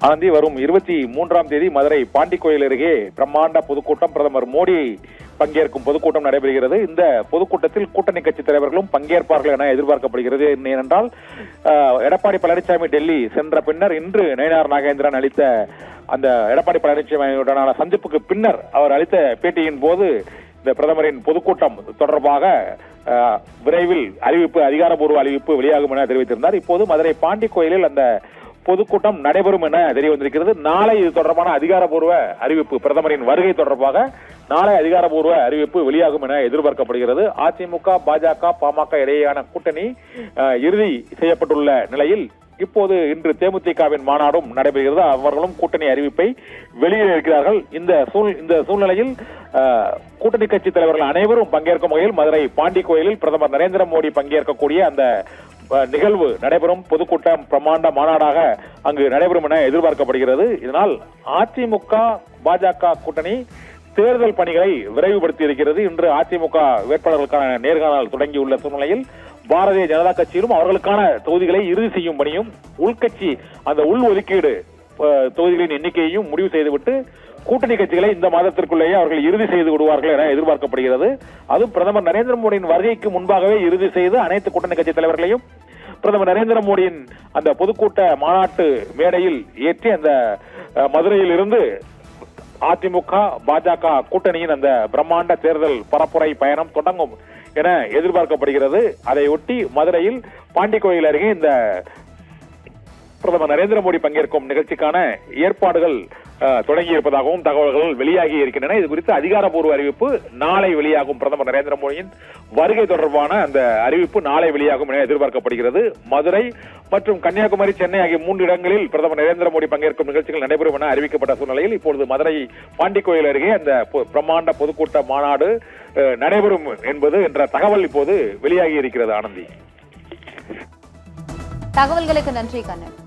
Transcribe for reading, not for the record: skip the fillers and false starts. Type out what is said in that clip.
ஆனந்தி, வரும் 23ஆம் தேதி மதுரை பாண்டிக்கோயில் அருகே பிரம்மாண்ட பொதுக்கூட்டம், பிரதமர் மோடி பங்கேற்கும் பொதுக்கூட்டம் நடைபெறுகிறது. இந்த பொதுக்கூட்டத்தில் கூட்டணி கட்சி தலைவர்களும் பங்கேற்பார்கள் என எதிர்பார்க்கப்படுகிறது. ஏனென்றால் எடப்பாடி பழனிசாமி டெல்லி சென்ற பின்னர் இன்று நயினார் நாகேந்திரன் அளித்த அந்த எடப்பாடி பழனிசாமியுடனான சந்திப்புக்கு பின்னர் அவர் அளித்த பேட்டியின் போது இந்த பிரதமரின் பொதுக்கூட்டம் தொடர்பாக விரைவில் அதிகாரப்பூர்வ அறிவிப்பு வெளியாகும் என தெரிவித்திருந்தார். இப்போது மதுரை பாண்டிக்கோயிலில் அந்த பொதுக்கூட்டம் நடைபெறும் என தெரிய வந்திருக்கிறது. நாளை இது தொடர்பான அதிகாரப்பூர்வ அறிவிப்பு, பிரதமரின் வருகை தொடர்பாக நாளை அதிகாரப்பூர்வ அறிவிப்பு வெளியாகும் என எதிர்பார்க்கப்படுகிறது. அதிமுக, பாஜக, பாமக இடையேயான கூட்டணி இறுதி செய்யப்பட்டுள்ள நிலையில் இப்போது இன்று தேமுதிகவின் மாநாடும் நடைபெறுகிறது. அவர்களும் கூட்டணி அறிவிப்பை வெளியிட இருக்கிறார்கள். இந்த சூழ்நிலையில் கூட்டணி கட்சி தலைவர்கள் அனைவரும் பங்கேற்கும் வகையில் மதுரை பாண்டிக்கோயிலில் பிரதமர் நரேந்திர மோடி பங்கேற்கக்கூடிய அந்த நிகழ்வு நடைபெறும். பொதுக்கூட்டம் பிரம்மாண்ட மாநாடாக அங்கு நடைபெறும் என எதிர்பார்க்கப்படுகிறது. இதனால் அதிமுக, பாஜக கூட்டணி தேர்தல் பணிகளை விரைவுபடுத்தி இருக்கிறது. இன்று அதிமுக வேட்பாளர்களுக்கான நேர்காணல் தொடங்கியுள்ள சூழ்நிலையில் பாரதிய ஜனதா கட்சியிலும் அவர்களுக்கான தொகுதிகளை இறுதி செய்யும் பணியும் உள்கட்சி அந்த உள் ஒதுக்கீடு தொகுதிகளின் எண்ணிக்கையையும் முடிவு செய்துவிட்டு கூட்டணி கட்சிகளை இந்த மாதத்திற்குள்ளேயே அவர்கள் இறுதி செய்து விடுவார்கள் என எதிர்பார்க்கப்படுகிறது. அதுவும் பிரதமர் நரேந்திர மோடியின் வருகைக்கு முன்பாகவே இறுதி செய்து அனைத்து கூட்டணி கட்சி தலைவர்களையும் பிரதமர் நரேந்திர மோடியின் அந்த பொதுக்கூட்ட மாநாட்டு மேடையில் ஏற்றி அந்த மதுரையில் இருந்து அதிமுக, பாஜக கூட்டணியின் அந்த பிரம்மாண்ட தேர்தல் பரப்புரை பயணம் தொடங்கும் என எதிர்பார்க்கப்படுகிறது. அதையொட்டி மதுரையில் பாண்டிக்கோயில் அருகே இந்த பிரதமர் நரேந்திர மோடி பங்கேற்கும் நிகழ்ச்சிக்கான ஏற்பாடுகள் தொடங்கி இருப்பதாகவும் தகவல்கள் வெளியாகி இருக்கின்றன. இது குறித்து அதிகாரப்பூர்வ அறிவிப்பு நாளை வெளியாகும். பிரதமர் நரேந்திர மோடியின் வருகை தொடர்பான அந்த அறிவிப்பு நாளை வெளியாகும் என எதிர்பார்க்கப்படுகிறது. மதுரை மற்றும் கன்னியாகுமரி, சென்னை ஆகிய 3 இடங்களில் பிரதமர் நரேந்திர மோடி பங்கேற்கும் நிகழ்ச்சிகள் நடைபெறும் என அறிவிக்கப்பட்ட சூழ்நிலையில் இப்பொழுது மதுரை பாண்டிக்கோயில் அருகே அந்த பிரம்மாண்ட பொதுக்கூட்ட மாநாடு நடைபெறும் என்பது என்ற தகவல் இப்போது வெளியாகி இருக்கிறது. ஆனந்தி, தகவல்களுக்கு நன்றி கண்ணன்.